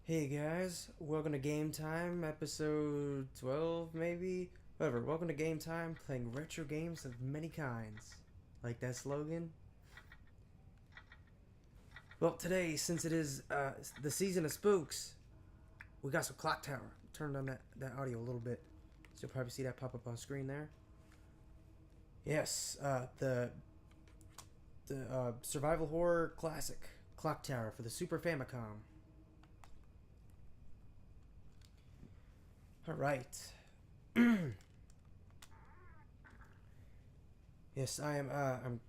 Hey guys, welcome to Game Time, episode 12 maybe? Whatever, welcome to Game Time, playing retro games of many kinds. Like that slogan? Well, today, since it is the season of spooks, we got some clock tower. Turned on that audio a little bit, so you'll probably see that pop up on screen there. Yes, the survival horror classic, Clock Tower for the Super Famicom. Alright. Yes, I'm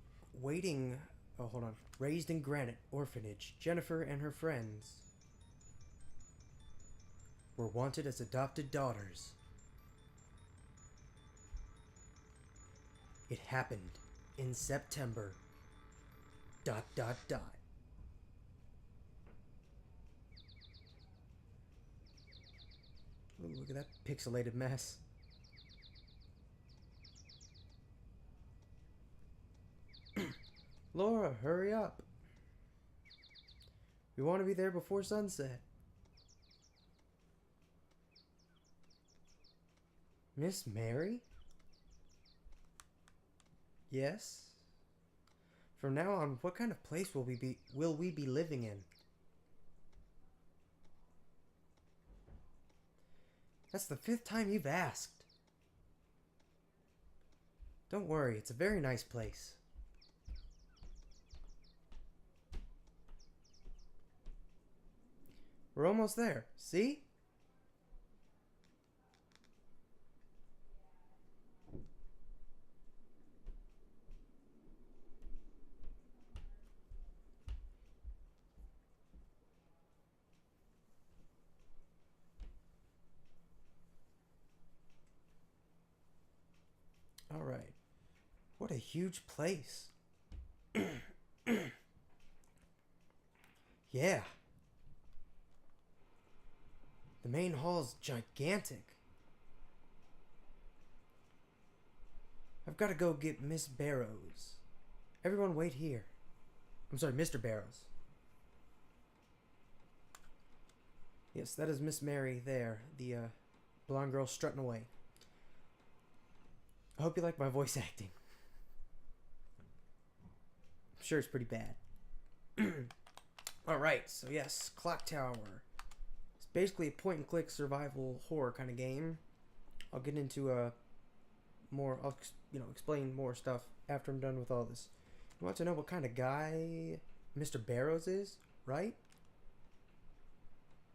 waiting. Oh, hold on. Raised in Granite Orphanage, Jennifer and her friends were wanted as adopted daughters. It happened in September. Dot dot dot. Ooh, look at that pixelated mess. Laura, hurry up. We want to be there before sunset. Miss Mary? Yes? From now on, what kind of place will we be living in? That's the 5th time you've asked. Don't worry, it's a very nice place. We're almost there. See? All right. What a huge place. Yeah. The main hall's gigantic. I've got to go get Miss Barrows. Everyone wait here. I'm sorry, Mr. Barrows. Yes, that is Miss Mary there, the blonde girl strutting away. I hope you like my voice acting. I'm sure it's pretty bad. Alright, so yes, Clock Tower. It's basically a point-and-click survival horror kind of game. I'll get into I'll explain more stuff after I'm done with all this. You want to know what kind of guy Mr. Barrows is, right?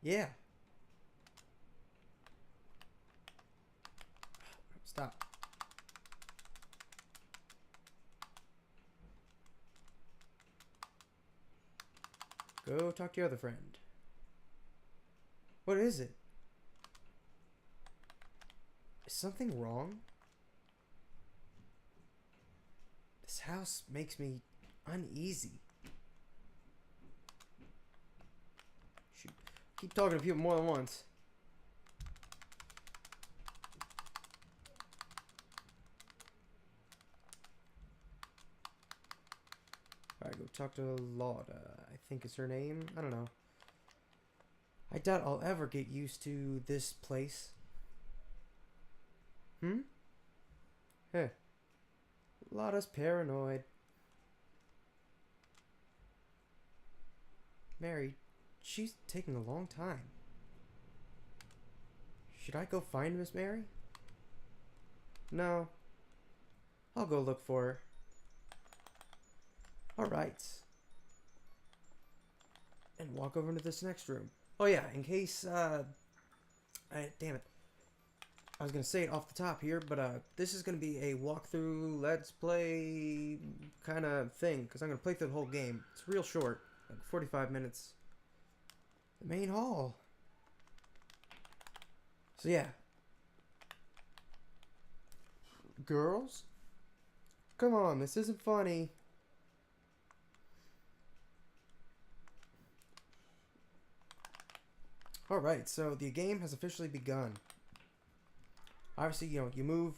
Yeah. Stop. Go talk to your other friend. What is it? Is something wrong? This house makes me uneasy. Shoot. Keep talking to people more than once. Alright, go talk to Lauda. I think is her name. I don't know. I doubt I'll ever get used to this place. Heh. Lauda's paranoid. Mary, she's taking a long time. Should I go find Miss Mary? No. I'll go look for her. Alright. And walk over into this next room. Oh yeah, in case, damn it. I was gonna say it off the top here, but this is gonna be a walkthrough, let's play kind of thing, because I'm gonna play through the whole game. It's real short, like 45 minutes. The main hall. So yeah. Girls? Come on, this isn't funny. Alright, so the game has officially begun. Obviously, you move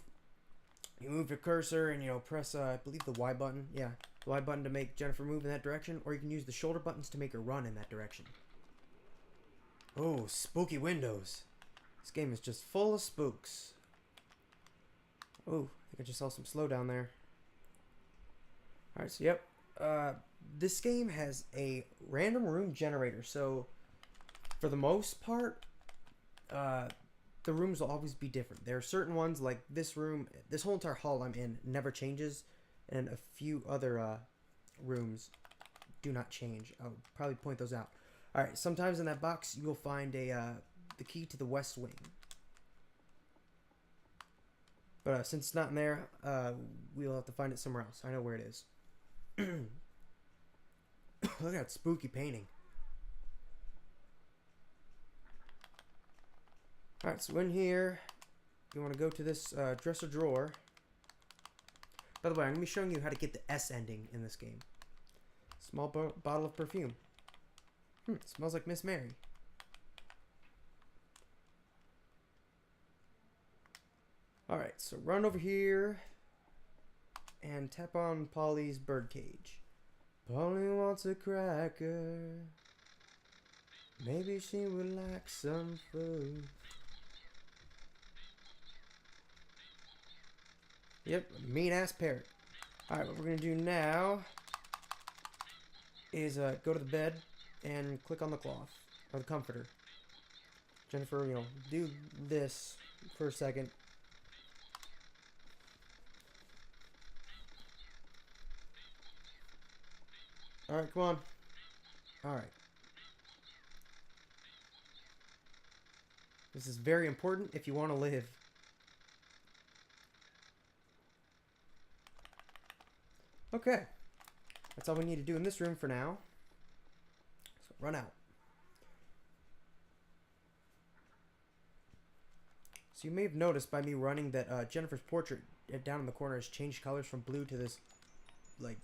your cursor and, press, I believe the Y button. Yeah, the Y button to make Jennifer move in that direction, or you can use the shoulder buttons to make her run in that direction. Oh, spooky windows. This game is just full of spooks. Oh, I think I just saw some slowdown there. Alright, so yep. This game has a random room generator, so for the most part, the rooms will always be different. There are certain ones, like this room, this whole entire hall I'm in never changes, and a few other rooms do not change. I'll probably point those out. Alright, sometimes in that box you will find the key to the west wing. But since it's not in there, we'll have to find it somewhere else. I know where it is. Look at that spooky painting. Alright, so in here, you want to go to this dresser drawer. By the way, I'm going to be showing you how to get the S ending in this game. Small bottle of perfume. Smells like Miss Mary. Alright, so run over here and tap on Polly's birdcage. Polly wants a cracker. Maybe she would like some food. Yep, mean ass parrot. Alright, what we're gonna do now is go to the bed and click on the cloth or the comforter. Jennifer, you know, do this for a second. Alright, come on. Alright. This is very important if you want to live. Okay. That's all we need to do in this room for now. So run out. So you may have noticed by me running that Jennifer's portrait down in the corner has changed colors from blue to this, like,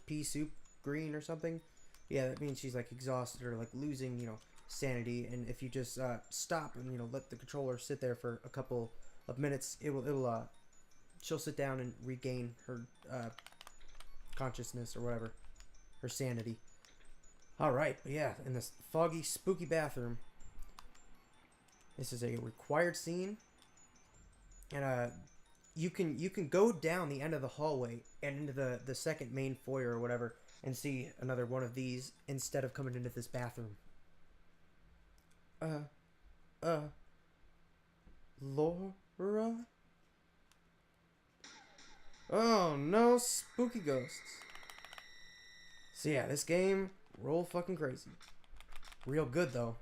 pea soup green or something. Yeah, that means she's like exhausted or like losing, you know, sanity. And if you just stop and, you know, let the controller sit there for a couple of minutes, she'll sit down and regain her consciousness or whatever, her sanity. All right, but yeah, in this foggy, spooky bathroom. This is a required scene, and you can go down the end of the hallway and into the second main foyer or whatever, and see another one of these instead of coming into this bathroom. Laura? Oh no, spooky ghosts. So yeah, this game, roll fucking crazy. Real good though.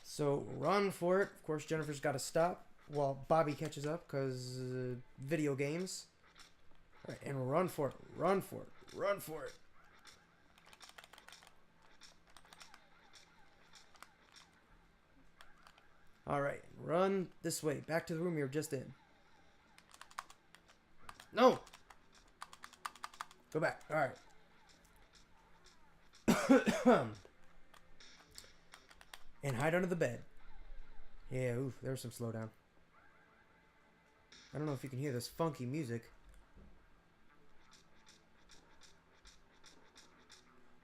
So run for it. Of course, Jennifer's got to stop while Bobby catches up because video games. All right, and run for it. Run for it. Run for it. All right, run this way, back to the room you were just in. No. Go back. All right. And hide under the bed. Yeah, oof, there's some slowdown. I don't know if you can hear this funky music.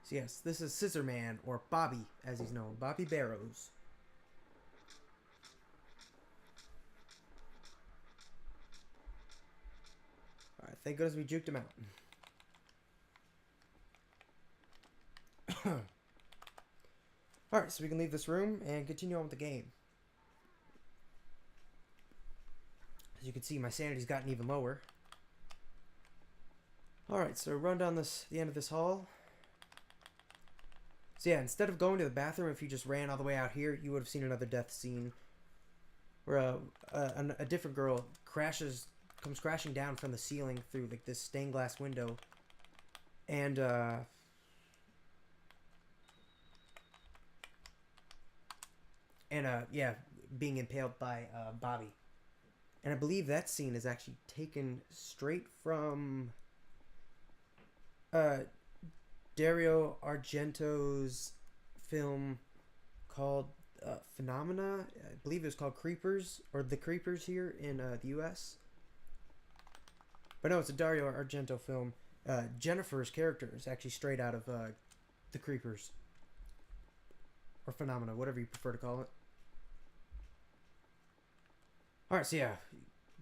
So yes, this is Scissor Man, or Bobby, as he's known. Bobby Barrows. Alright, thank goodness we juked him out. Alright, so we can leave this room and continue on with the game. As you can see, my sanity's gotten even lower. Alright, so run down the end of this hall. So yeah, instead of going to the bathroom, if you just ran all the way out here, you would have seen another death scene. Where a different girl comes crashing down from the ceiling through like this stained glass window. And yeah, being impaled by Bobby. And I believe that scene is actually taken straight from Dario Argento's film called Phenomena. I believe it was called Creepers, or The Creepers here in the US. But no, it's a Dario Argento film. Jennifer's character is actually straight out of The Creepers. Or phenomena, whatever you prefer to call it. Alright, so yeah.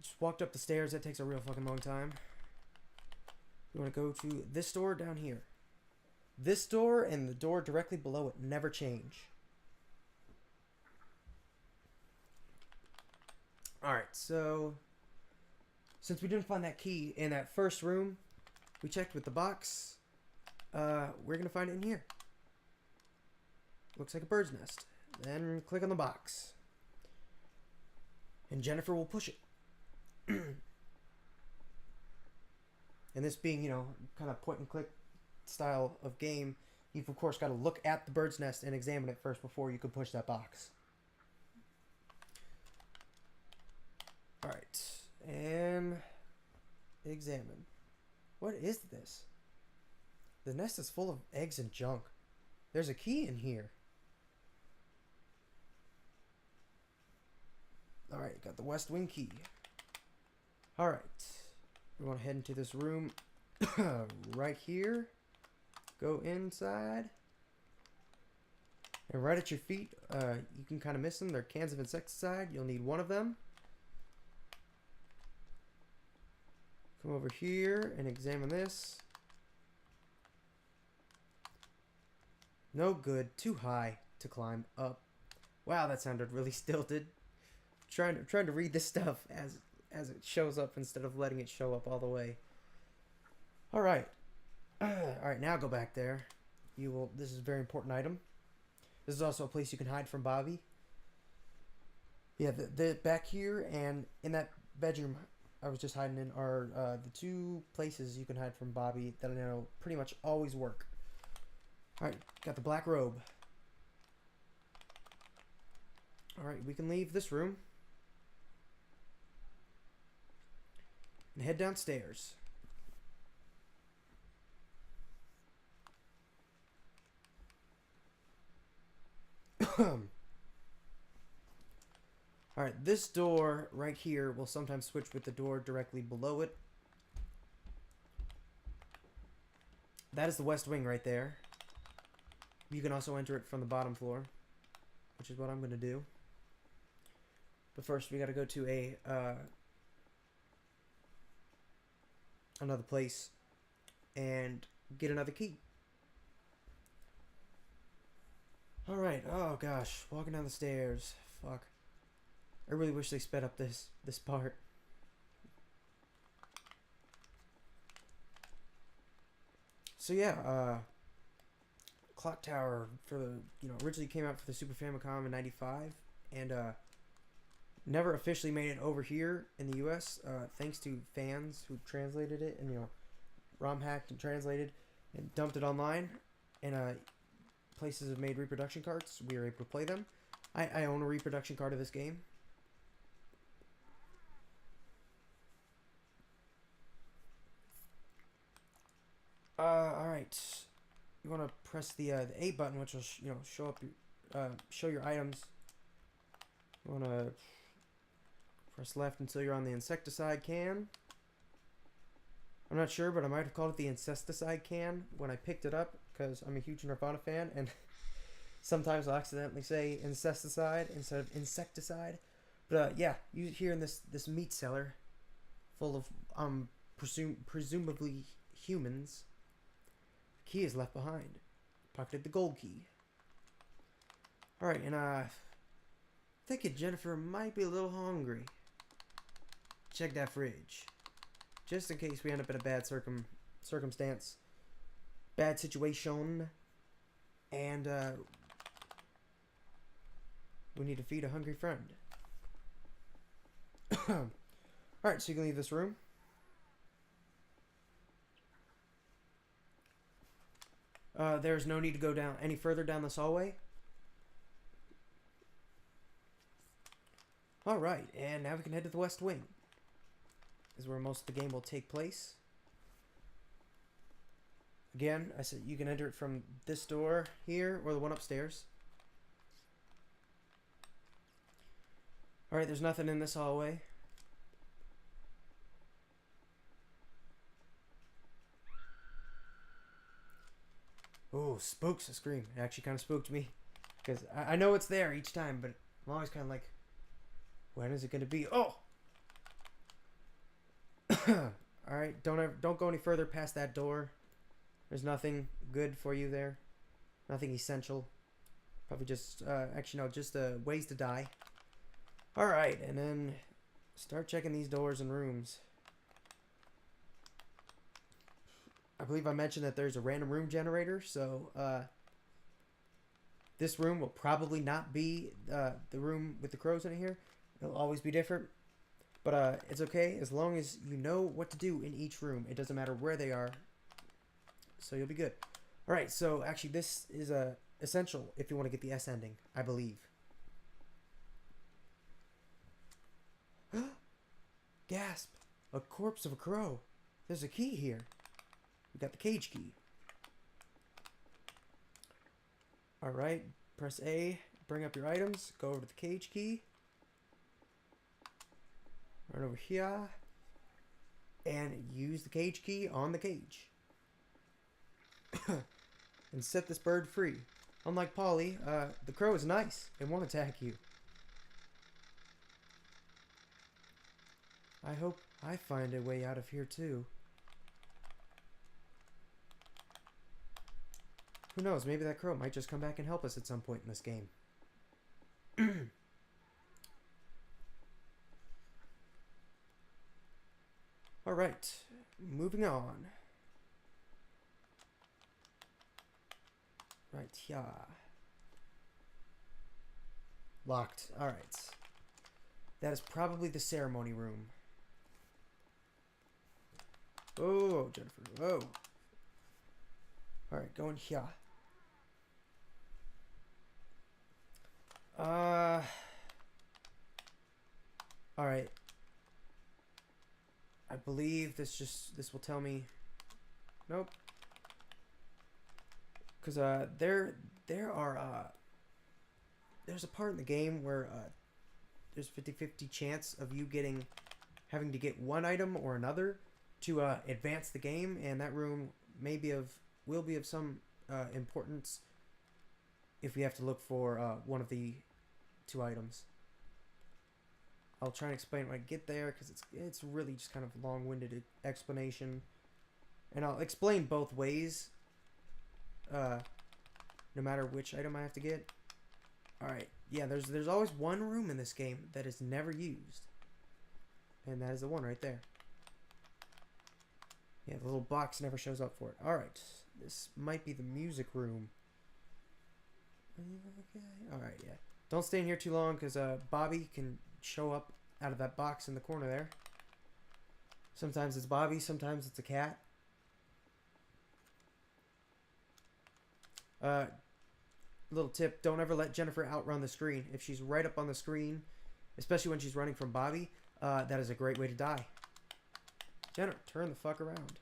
Just walked up the stairs. That takes a real fucking long time. You want to go to this door down here. This door and the door directly below it never change. Alright, so since we didn't find that key in that first room, we checked with the box. We're going to find it in here. Looks like a bird's nest. Then click on the box. And Jennifer will push it. And this being, you know, kind of point and click style of game, you've of course got to look at the bird's nest and examine it first before you can push that box. Alright. And examine. What is this? The nest is full of eggs and junk. There's a key in here. Alright, got the West Wing key. Alright. We want to head into this room right here. Go inside. And right at your feet, you can kind of miss them. They're cans of insecticide. You'll need one of them. Come over here and examine this. No good. Too high to climb up. Wow, that sounded really stilted. Trying to read this stuff as it shows up instead of letting it show up all the way. All right. All right, now go back there. You will. This is a very important item. This is also a place you can hide from Bobby. Yeah, the back here and in that bedroom I was just hiding in are the two places you can hide from Bobby that I know pretty much always work. All right, got the black robe. All right, we can leave this room and head downstairs. Alright, this door right here will sometimes switch with the door directly below it. That is the West Wing right there. You can also enter it from the bottom floor, which is what I'm going to do. But first, we got to go to a another place and get another key. Alright, oh gosh, walking down the stairs. Fuck. I really wish they sped up this part. So yeah, Clock Tower for the, originally came out for the Super Famicom in '95 and never officially made it over here in the US, thanks to fans who translated it and ROM hacked and translated and dumped it online, and places have made reproduction cards. We were able to play them. I own a reproduction card of this game. Alright. You want to press the A button, which will show up show your items. You want to press left until you're on the insecticide can. I'm not sure, but I might have called it the incesticide can when I picked it up, because I'm a huge Nirvana fan, and sometimes I'll accidentally say incesticide instead of insecticide. But yeah, you here in this meat cellar full of presumably humans. The key is left behind. Pocketed the gold key. Alright, and thinking Jennifer might be a little hungry. Check that fridge. Just in case we end up in a bad circumstance. Bad situation. And we need to feed a hungry friend. Alright, so you can leave this room. There's no need to go down any further down this hallway. Alright, and now we can head to the West Wing. This is where most of the game will take place. Again, I said you can enter it from this door here or the one upstairs. Alright, there's nothing in this hallway. Oh, spooks! A scream. It actually kind of spooked me. Because I know it's there each time, but I'm always kind of like, when is it going to be? Oh! Alright, don't go any further past that door. There's nothing good for you there. Nothing essential. Probably just, actually no, just ways to die. Alright, and then start checking these doors and rooms. I believe I mentioned that there's a random room generator, so this room will probably not be the room with the crows in it here. It'll always be different. But it's okay as long as you know what to do in each room. It doesn't matter where they are. So you'll be good. Alright, so actually this is essential if you want to get the S ending, I believe. Gasp! A corpse of a crow. There's a key here. We got the cage key. Alright, press A, bring up your items, go over to the cage key. Run over here. And use the cage key on the cage. And set this bird free. Unlike Polly, the crow is nice. It won't attack you. I hope I find a way out of here too. Who knows, maybe that crow might just come back and help us at some point in this game. Alright, moving on. Right, yeah. Locked. Alright. That is probably the ceremony room. Oh, Jennifer. Whoa. Alright, going here. Alright. I believe this will tell me. Nope. Because there's a part in the game where there's 50-50 chance of you having to get one item or another to advance the game, and that room will be of some importance if we have to look for one of the two items. I'll try and explain when I get there, because it's really just kind of a long-winded explanation, and I'll explain both ways. No matter which item I have to get. Alright, yeah, there's always one room in this game that is never used. And that is the one right there. Yeah, the little box never shows up for it. Alright, this might be the music room. Okay, alright, yeah. Don't stay in here too long, because Bobby can show up out of that box in the corner there. Sometimes it's Bobby, sometimes it's a cat. Little tip, don't ever let Jennifer outrun the screen. If she's right up on the screen, especially when she's running from Bobby, that is a great way to die. Jennifer, turn the fuck around.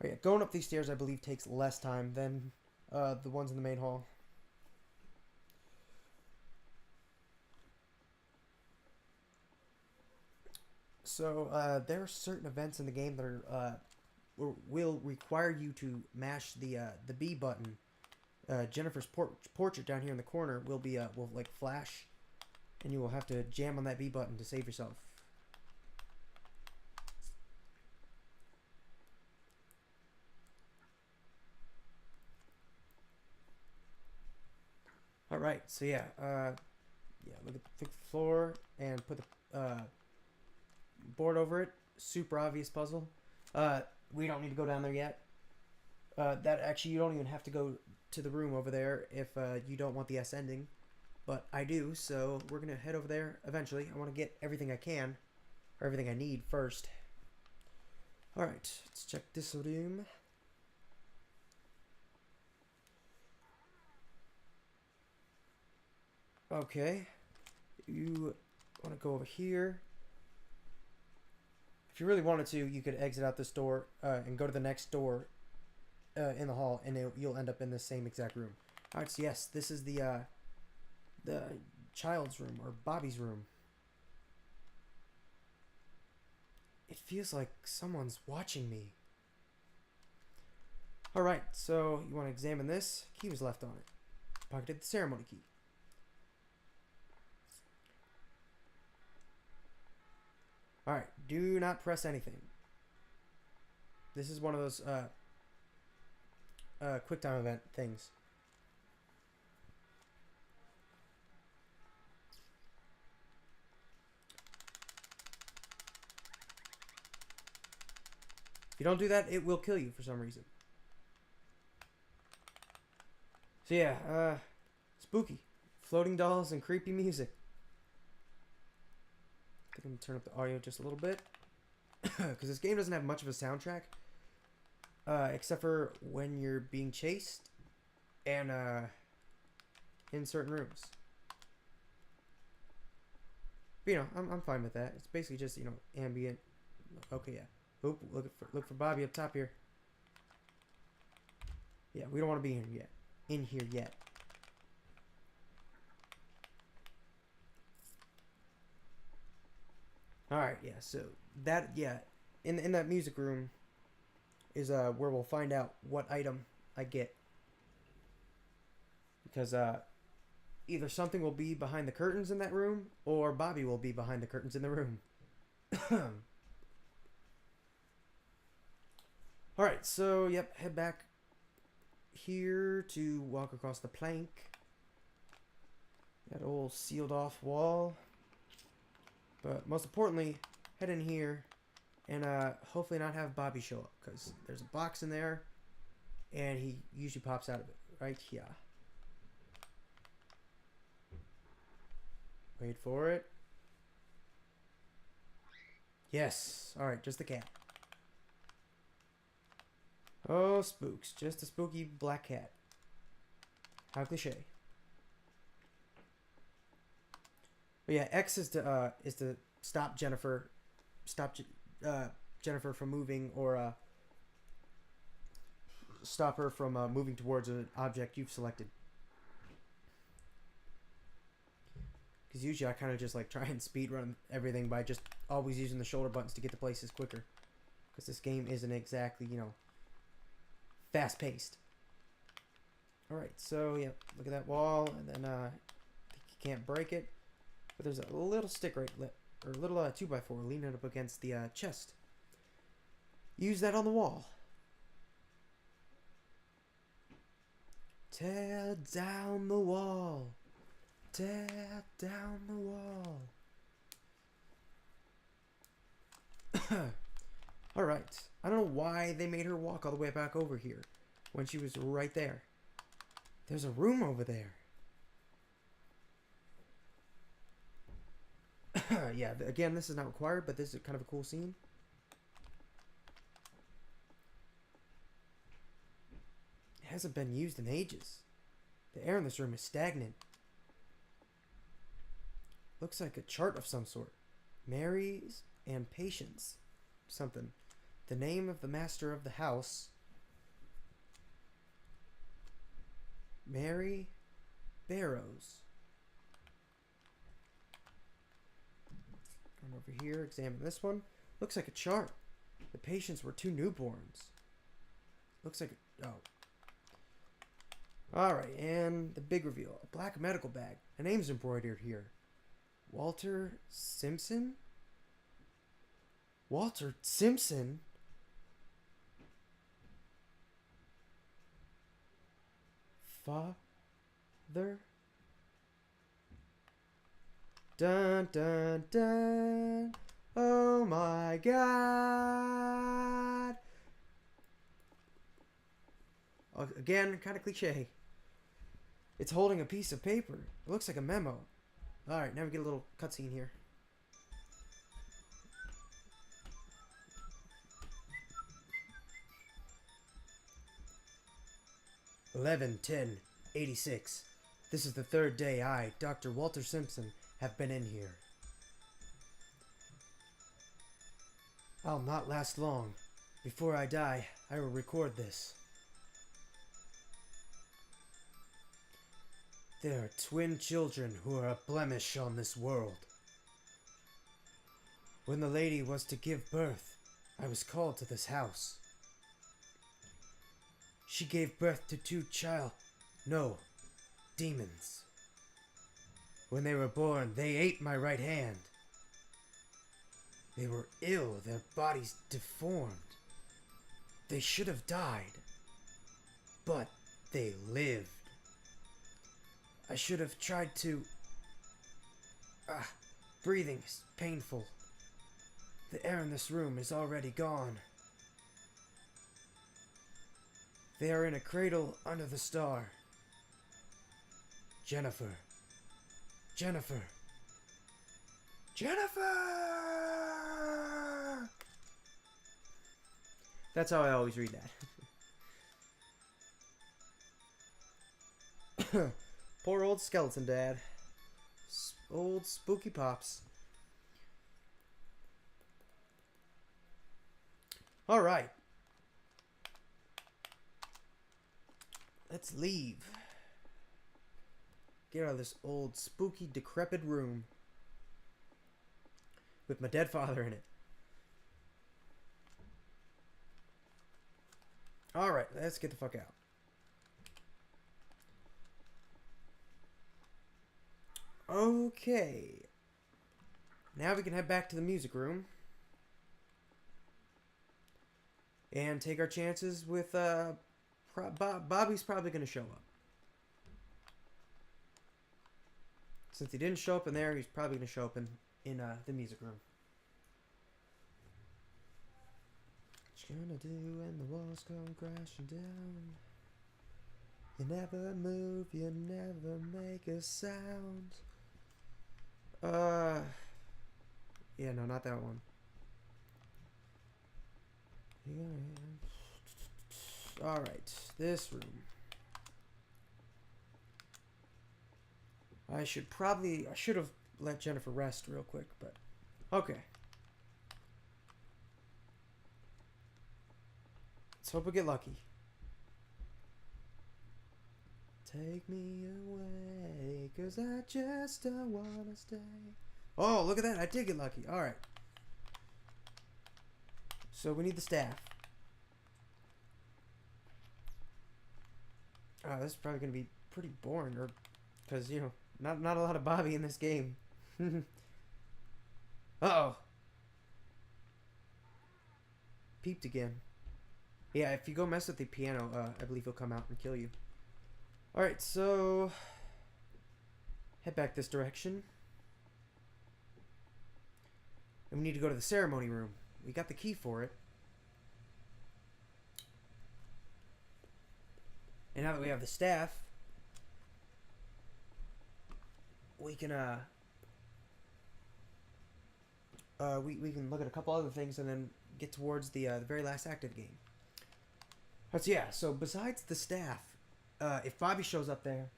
Oh yeah, going up these stairs I believe takes less time than the ones in the main hall. So there are certain events in the game that are will require you to mash the B button. Jennifer's portrait down here in the corner will like flash, and you will have to jam on that B button to save yourself. All right, so yeah, look at the floor and put the board over it. Super obvious puzzle. We don't need to go down there yet. That actually, you don't even have to go to the room over there if you don't want the S ending. But I do, so we're going to head over there eventually. I want to get everything I can, or everything I need first. Alright, let's check this room. Okay. You want to go over here. If you really wanted to, you could exit out this door and go to the next door in the hall, and you'll end up in the same exact room. Alright, so yes, this is the child's room, or Bobby's room. It feels like someone's watching me. Alright, so you want to examine this. Key was left on it. Pocketed the ceremony key. Alright, do not press anything. This is one of those quick time event things. If you don't do that, it will kill you for some reason. So yeah, spooky. Floating dolls and creepy music. I think I'm going to turn up the audio just a little bit. Because this game doesn't have much of a soundtrack. Except for when you're being chased. And in certain rooms. But, you know, I'm fine with that. It's basically just, you know, ambient. Okay, yeah. Oop, look for Bobby up top here. Yeah, we don't want to be in here yet. Alright, yeah, so that, yeah, in that music room is where we'll find out what item I get. Because either something will be behind the curtains in that room, or Bobby will be behind the curtains in the room. Alright, so, yep, head back here to walk across the plank. That old sealed off wall. But most importantly, head in here and hopefully not have Bobby show up, because there's a box in there and he usually pops out of it right here. Wait for it. Yes. Alright, just the cat. Oh, spooks. Just a spooky black cat. How cliche. But yeah, X is to stop Jennifer from moving, or stop her from moving towards an object you've selected. Because usually I kind of just like try and speed run everything by just always using the shoulder buttons to get to places quicker. Because this game isn't exactly, you know, fast paced. Alright, so yeah, look at that wall, and then I think you can't break it. But there's a little stick or a little 2x4 leaning up against the chest. Use that on the wall. Tear down the wall. Tear down the wall. Alright. I don't know why they made her walk all the way back over here when she was right there. There's a room over there. Yeah, again, this is not required, but this is kind of a cool scene. It hasn't been used in ages. The air in this room is stagnant. Looks like a chart of some sort. Mary's and Patience. Something. The name of the master of the house. Mary Barrows. Come over here, examine this one. Looks like a chart. The patients were 2 newborns. Looks like oh. Alright, and the big reveal. A black medical bag. A name's embroidered here. Walter Simpson? Walter Simpson? Father? Dun dun dun. Oh my god. Again, kind of cliche. It's holding a piece of paper. It looks like a memo. Alright, now we get a little cutscene here. (11/10/86). This is the 3rd day I, Dr. Walter Simpson, have been in here. I'll not last long. Before I die, I will record this. There are twin children who are a blemish on this world. When the lady was to give birth, I was called to this house. She gave birth to 2 demons. When they were born, they ate my right hand. They were ill, their bodies deformed. They should have died, but they lived. I should have tried to... breathing is painful. The air in this room is already gone. They are in a cradle under the star. Jennifer. Jennifer. Jennifer! That's how I always read that. Poor old skeleton dad. Old spooky pops. Alright. Let's leave. Get out of this old spooky decrepit room. With my dead father in it. Alright, let's get the fuck out. Okay. Now we can head back to the music room. And take our chances with, Bobby's probably going to show up. Since he didn't show up in there, he's probably going to show up in the music room. What you gonna do when the walls come crashing down? You never move, you never make a sound. Yeah, no, not that one. Alright, this room. I should have let Jennifer rest real quick, but okay. Let's hope we get lucky. Take me away, 'cause I just don't wanna stay. Oh, look at that, I did get lucky. Alright. So we need the staff. Oh, this is probably going to be pretty boring, or because, you know, not a lot of Bobby in this game. Uh-oh. Peeped again. Yeah, if you go mess with the piano, I believe he'll come out and kill you. Alright, so... head back this direction. And we need to go to the ceremony room. We got the key for it. And now that we have the staff, we can we can look at a couple other things and then get towards the very last act of the game. But yeah, so besides the staff, if Bobby shows up there,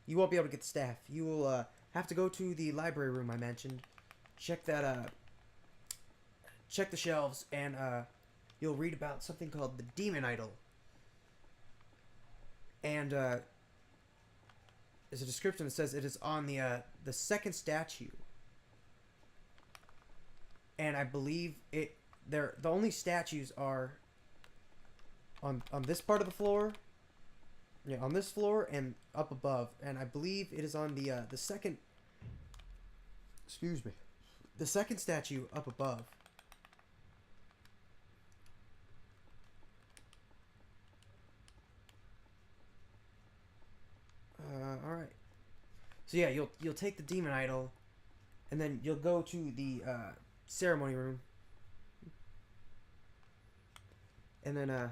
you won't be able to get the staff. You will have to go to the library room I mentioned, check that check the shelves, and you'll read about something called the Demon Idol. And there's a description that says it is on the second statue. And I believe the only statues are on this part of the floor. Yeah, on this floor and up above. And I believe it is on the second, excuse me, the second statue up above. Alright. So yeah, you'll take the Demon Idol, and then you'll go to the ceremony room. And then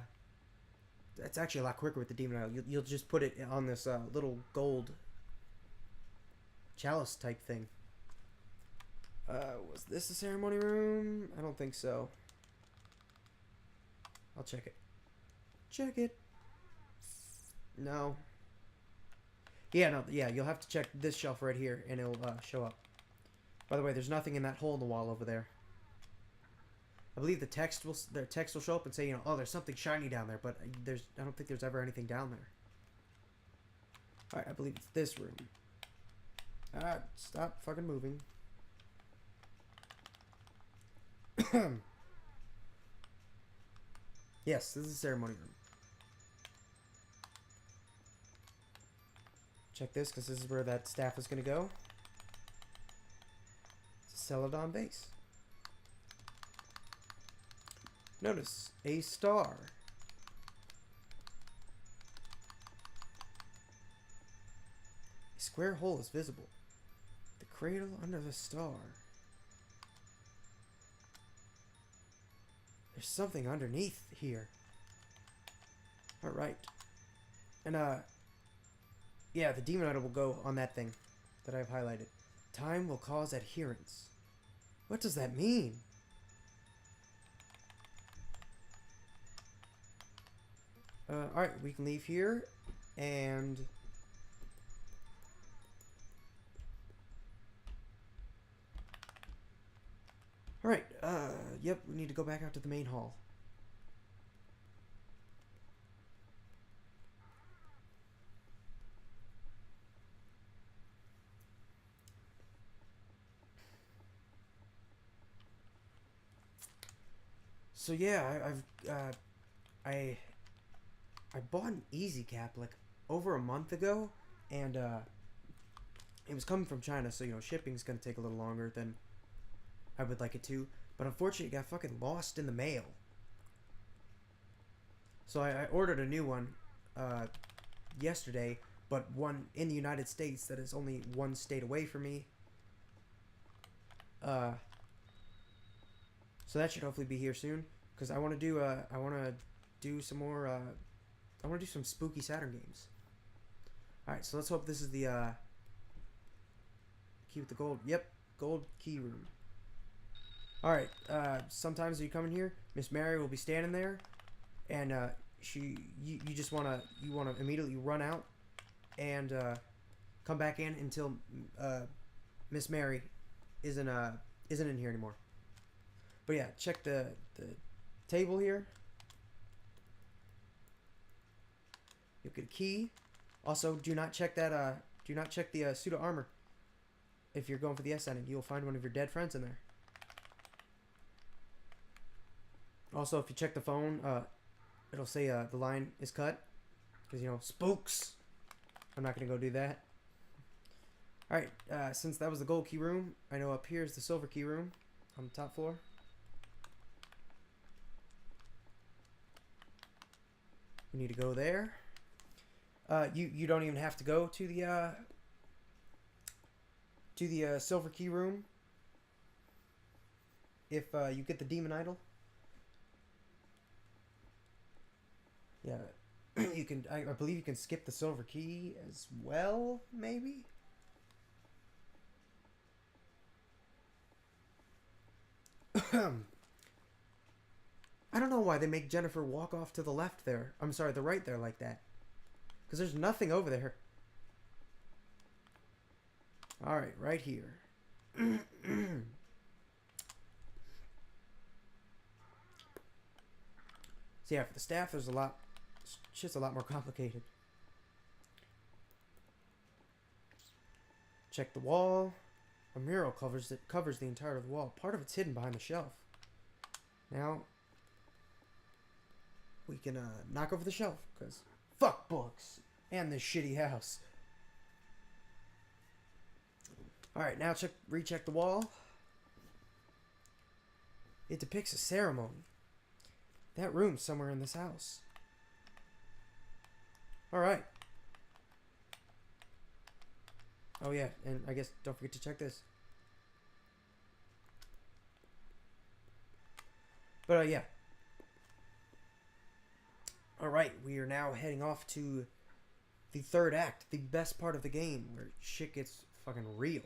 that's actually a lot quicker with the Demon Idol. You'll just put it on this little gold chalice type thing. Was this the ceremony room? I don't think so. I'll check it. Check it. No. Yeah, no, yeah, you'll have to check this shelf right here, and it'll show up. By the way, there's nothing in that hole in the wall over there. I believe their text will show up and say, you know, oh, there's something shiny down there, but I don't think there's ever anything down there. Alright, I believe it's this room. Stop fucking moving. Yes, this is the ceremony room. Check this, because this is where that staff is going to go. It's a Celadon base. Notice, a star. A square hole is visible. The cradle under the star. There's something underneath here. Alright. And, yeah, the demon idol will go on that thing that I've highlighted. Time will cause adherence. What does that mean? Alright, we can leave here, and... Alright, yep, we need to go back out to the main hall. So yeah, I bought an Easy Cap like over a month ago, and it was coming from China, so you know shipping's gonna take a little longer than I would like it to. But unfortunately, it got fucking lost in the mail. So I ordered a new one yesterday, but one in the United States that is only one state away from me. So that should hopefully be here soon, because I want to do some more. I want to do some spooky Saturn games. All right, so let's hope this is the key with the gold. Yep, gold key room. All right. Sometimes you come in here, Miss Mary will be standing there, and you just wanna immediately run out and come back in until Miss Mary isn't in here anymore. But yeah, check the table here. You'll get a key. Also, do not check that. Do not check the suit of armor. If you're going for the S ending, you'll find one of your dead friends in there. Also, if you check the phone, it'll say the line is cut, because you know spooks. I'm not gonna go do that. All right. Since that was the gold key room, I know up here is the silver key room on the top floor. We need to go there. You don't even have to go to the silver key room if you get the demon idol. Yeah, you can. I believe you can skip the silver key as well. Maybe. I don't know why they make Jennifer walk off to the left there. I'm sorry, the right there like that. Because there's nothing over there. Alright, right here. So yeah, for the staff, there's a lot... Shit's a lot more complicated. Check the wall. A mural covers the entire of the wall. Part of it's hidden behind the shelf. Now... we can knock over the shelf, because fuck books and this shitty house. Alright, now recheck the wall. It depicts a ceremony. That room's somewhere in this house. Alright. Oh yeah, and I guess don't forget to check this. But yeah. Alright, we are now heading off to the third act, the best part of the game, where shit gets fucking real.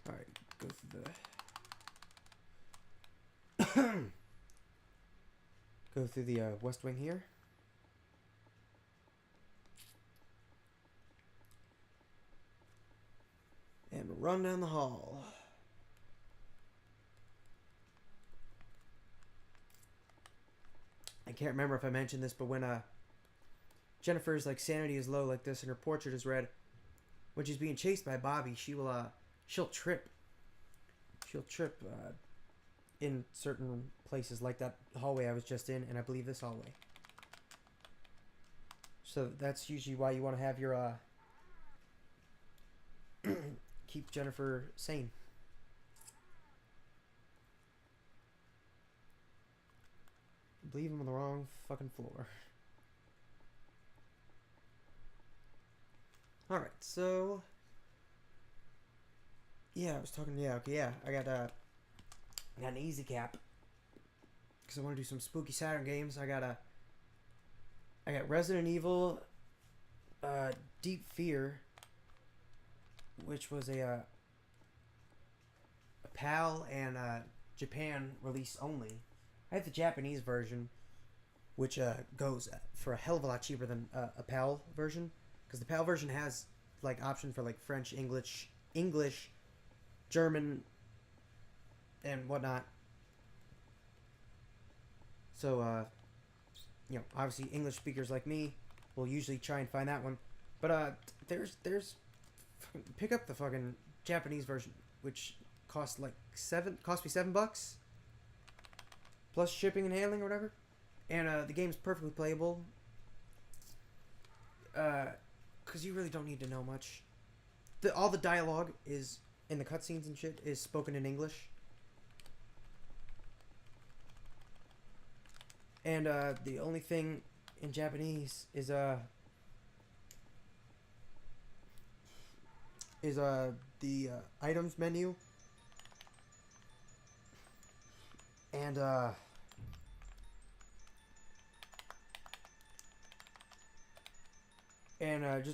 Alright, go through the... go through the west wing here. And run down the hall. I can't remember if I mentioned this, but when Jennifer's like sanity is low like this and her portrait is red, when she's being chased by Bobby, she'll trip. She'll trip in certain places, like that hallway I was just in, and I believe this hallway. So that's usually why you want to have your keep Jennifer sane. Leave him on the wrong fucking floor. Alright, so yeah, I was talking. Yeah, okay, yeah. I got an easy cap because I want to do some spooky Saturn games. I got Resident Evil, Deep Fear, which was a PAL and Japan release only. I have the Japanese version, which goes for a hell of a lot cheaper than a PAL version, because the PAL version has like option for like French, English, German, and whatnot. So, obviously English speakers like me will usually try and find that one. But there's pick up the fucking Japanese version, which cost me $7 plus shipping and handling or whatever. And the game's perfectly playable. Because you really don't need to know much. All the dialogue is in the cutscenes and shit is spoken in English. And the only thing in Japanese is the items menu and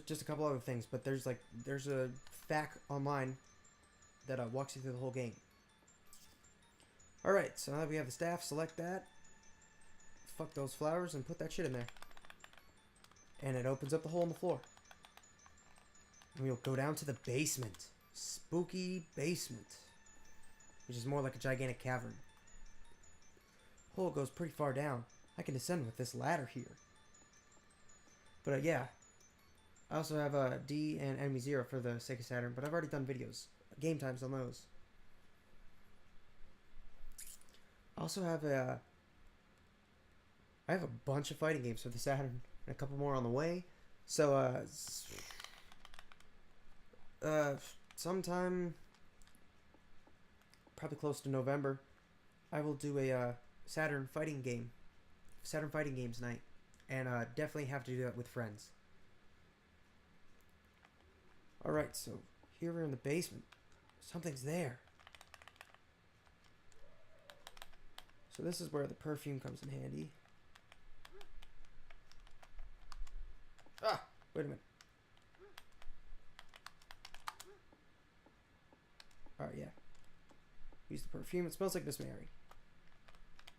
just a couple other things, but there's a FAQ online that walks you through the whole game. Alright, so now that we have the staff, select that. Fuck those flowers and put that shit in there. And it opens up the hole in the floor. And we'll go down to the basement. Spooky basement. Which is more like a gigantic cavern. Hole goes pretty far down. I can descend with this ladder here. But yeah. I also have D and Enemy Zero for the Sega Saturn, but I've already done videos. Game times on those. I also have I have a bunch of fighting games for the Saturn and a couple more on the way. So, sometime, probably close to November, I will do a Saturn Fighting Games night, and definitely have to do that with friends. Alright, so here we're in the basement. Something's there. So this is where the perfume comes in handy. Ah, wait a minute. Alright, yeah. Use the perfume. It smells like Miss Mary.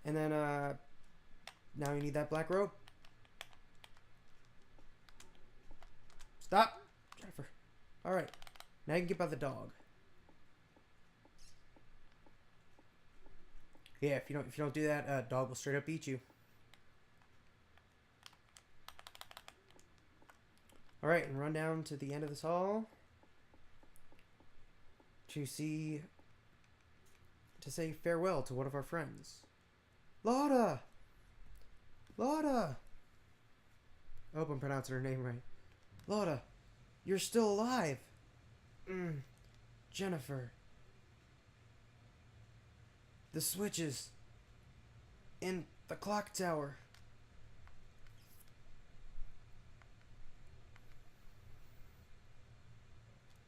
And then, now you need that black robe. Stop, Jennifer. Alright. Now you can get by the dog. Yeah, if you don't do that, dog will straight up eat you. Alright, and run down to the end of this hall to say farewell to one of our friends. Lotta! Lotta! I hope I'm pronouncing her name right. Lotta, you're still alive. Jennifer. The switches in the clock tower.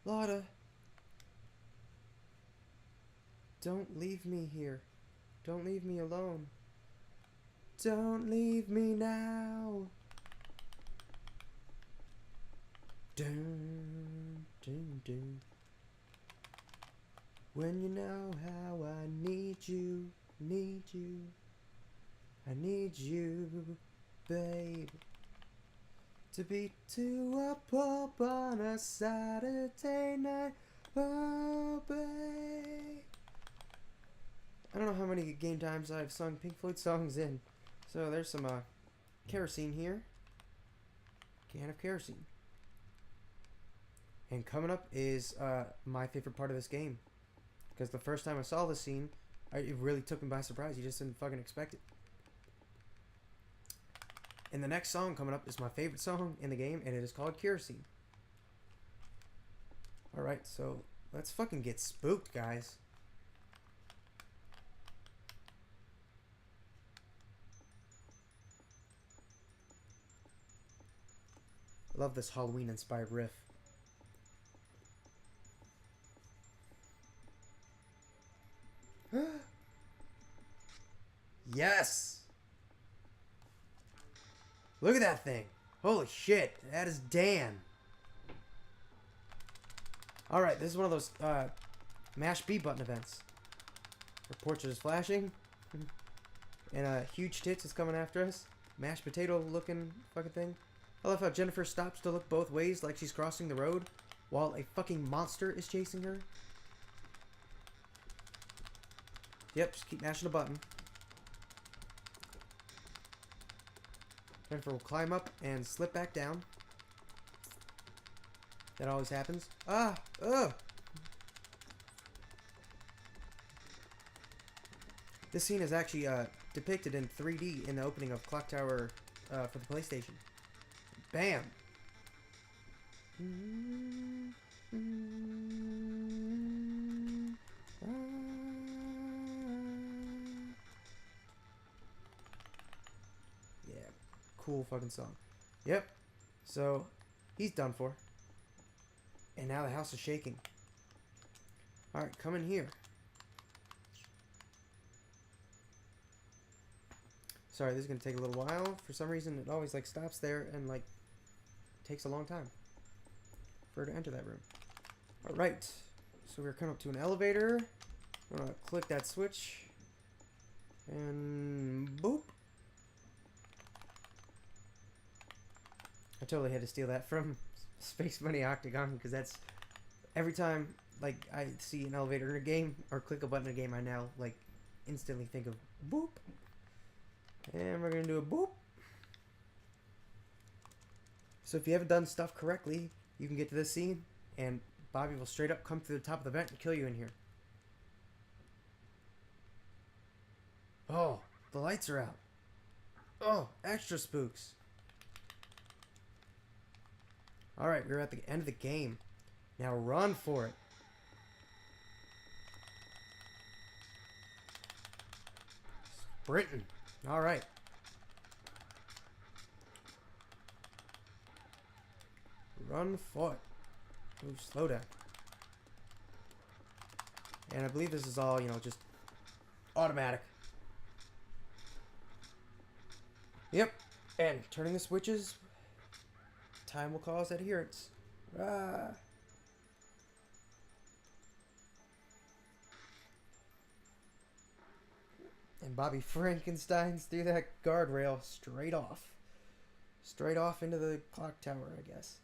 Lotta, don't leave me here. Don't leave me alone. Don't leave me now. Dun, dun, dun. When you know how I need you, I need you, babe. To beat to a pulp on a Saturday night, oh babe. I don't know how many game times I've sung Pink Floyd songs in. So there's some kerosene here. Can of kerosene. And coming up is my favorite part of this game. Because the first time I saw this scene, it really took me by surprise. You just didn't fucking expect it. And the next song coming up is my favorite song in the game, and it is called Kerosene. Alright, so let's fucking get spooked, guys. I love this Halloween-inspired riff. Yes! Look at that thing. Holy shit, that is Dan. Alright, this is one of those mash B button events. Her portrait is flashing. And huge tits is coming after us. Mashed potato looking fucking thing. I love how Jennifer stops to look both ways like she's crossing the road while a fucking monster is chasing her. Yep, just keep mashing the button. Jennifer will climb up and slip back down. That always happens. Ah! Ugh! This scene is actually depicted in 3D in the opening of Clock Tower for the PlayStation. Bam! Yeah, cool fucking song. Yep. So, he's done for. And now the house is shaking. Alright, come in here. Sorry, this is going to take a little while. For some reason, it always, like, stops there and, like, takes a long time for her to enter that room. Alright. So we're coming up to an elevator. I'm going to click that switch. And boop. I totally had to steal that from Space Money Octagon, because that's every time like I see an elevator in a game or click a button in a game, I now like instantly think of boop. And we're gonna do a boop. So if you haven't done stuff correctly, you can get to this scene and Bobby will straight up come through the top of the vent and kill you in here. Oh, the lights are out. Oh, extra spooks. Alright, we're at the end of the game. Now run for it. Sprinting. Alright. Run for it. Ooh, slow down. And I believe this is all, you know, just automatic. Yep. And turning the switches, time will cause adherence. Ah. And Bobby Frankenstein's through that guardrail straight off. Straight off into the clock tower, I guess.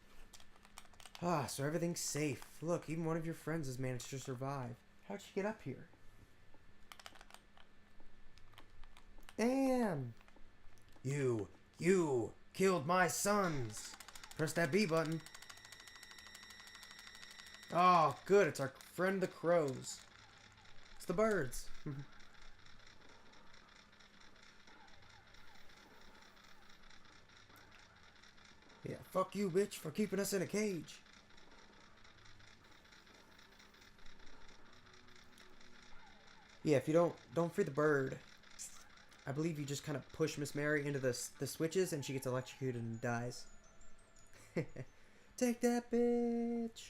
Ah, so everything's safe. Look, even one of your friends has managed to survive. How'd you get up here? Damn! You killed my sons! Press that B button. Oh, good. It's our friend the crows. It's the birds. Yeah, fuck you, bitch, for keeping us in a cage. Yeah, if you don't free the bird, I believe you just kind of push Miss Mary into the switches and she gets electrocuted and dies. Take that, bitch.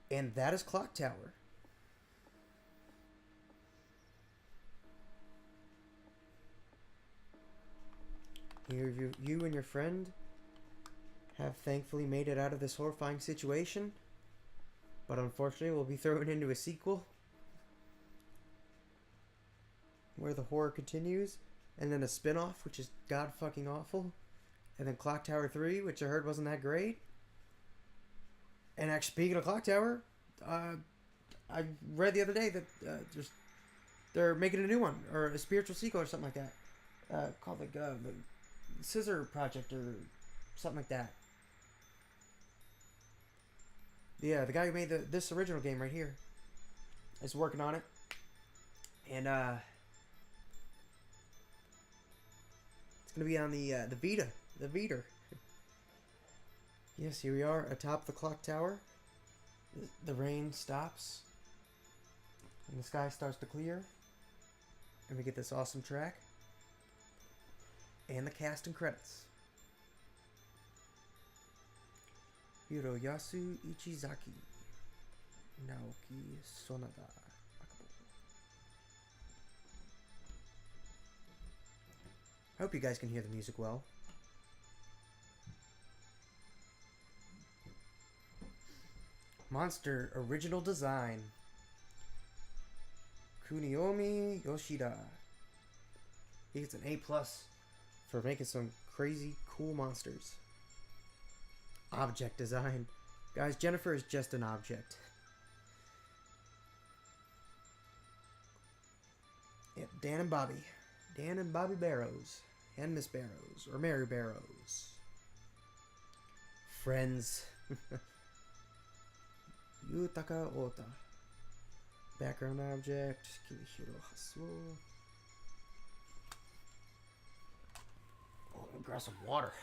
And that is Clock Tower. You and your friend have thankfully made it out of this horrifying situation, but unfortunately we'll be thrown into a sequel where the horror continues, and then a spin-off which is god fucking awful, and then Clock Tower 3, which I heard wasn't that great. And actually, speaking of Clock Tower, I read the other day that they're making a new one, or a spiritual sequel or something like that, called like the Scissor Project or something like that. Yeah, the guy who made this original game right here is working on it. And it's gonna be on the Vita. The Vita. Yes, here we are atop the clock tower. The rain stops. And the sky starts to clear. And we get this awesome track. And the cast and credits. Hiroyasu Ichizaki. Naoki Sonada. I hope you guys can hear the music well. Monster original design. Kuniomi Yoshida. He gets an A+ for making some crazy cool monsters. Object design. Guys, Jennifer is just an object. Yep, Dan and Bobby. Dan and Bobby Barrows. And Miss Barrows. Or Mary Barrows. Friends. Yutaka Ota. Background object. Kimihiro Hasuo. Oh, let me grab some water.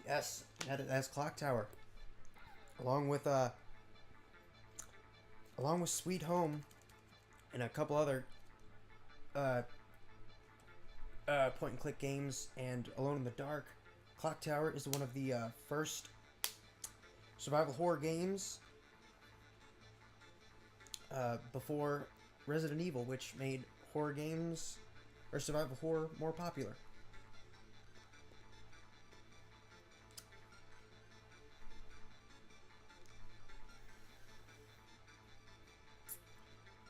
Yes, that's Clock Tower. Along with Sweet Home and a couple other point and click games and Alone in the Dark, Clock Tower is one of the first survival horror games before Resident Evil, which made horror games or survival horror more popular.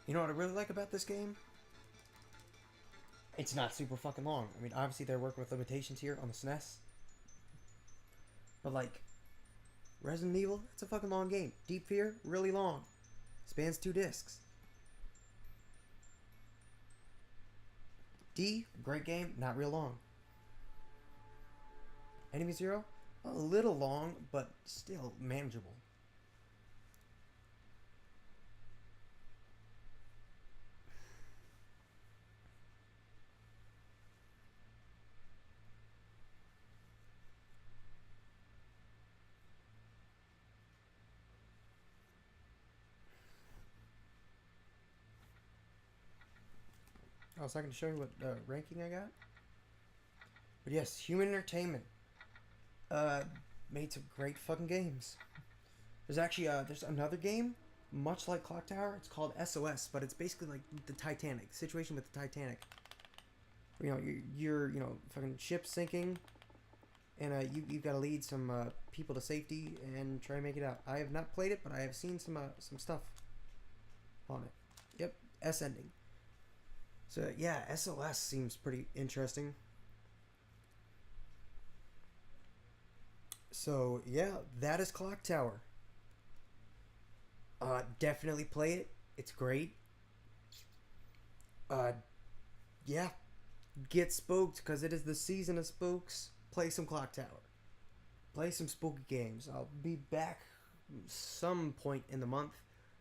You know what I really like about this game? It's not super fucking long. I mean, obviously they're working with limitations here on the SNES. But like, Resident Evil, it's a fucking long game. Deep Fear, really long. Spans 2 discs. D, great game, not real long. Enemy Zero, a little long, but still manageable. I was not going to show you what ranking I got. But yes, Human Entertainment made some great fucking games. There's actually there's another game much like Clock Tower. It's called SOS, but it's basically like the Titanic situation with the Titanic. You know, you're fucking ship sinking, and you've got to lead some people to safety and try and make it out. I have not played it, but I have seen some stuff on it. Yep, S ending. So yeah, SOS seems pretty interesting. So yeah, that is Clock Tower. Definitely play it. It's great. Yeah, get spooked because it is the season of spooks. Play some Clock Tower. Play some spooky games. I'll be back some point in the month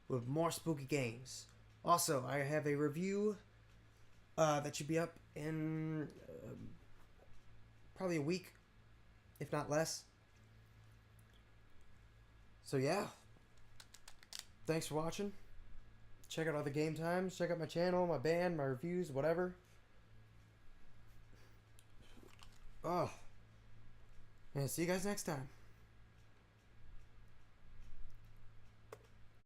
with more spooky games. Also, I have a review that should be up in probably a week, if not less. So yeah, thanks for watching. Check out other game times. Check out my channel, my band, my reviews, whatever. Oh, and see you guys next time.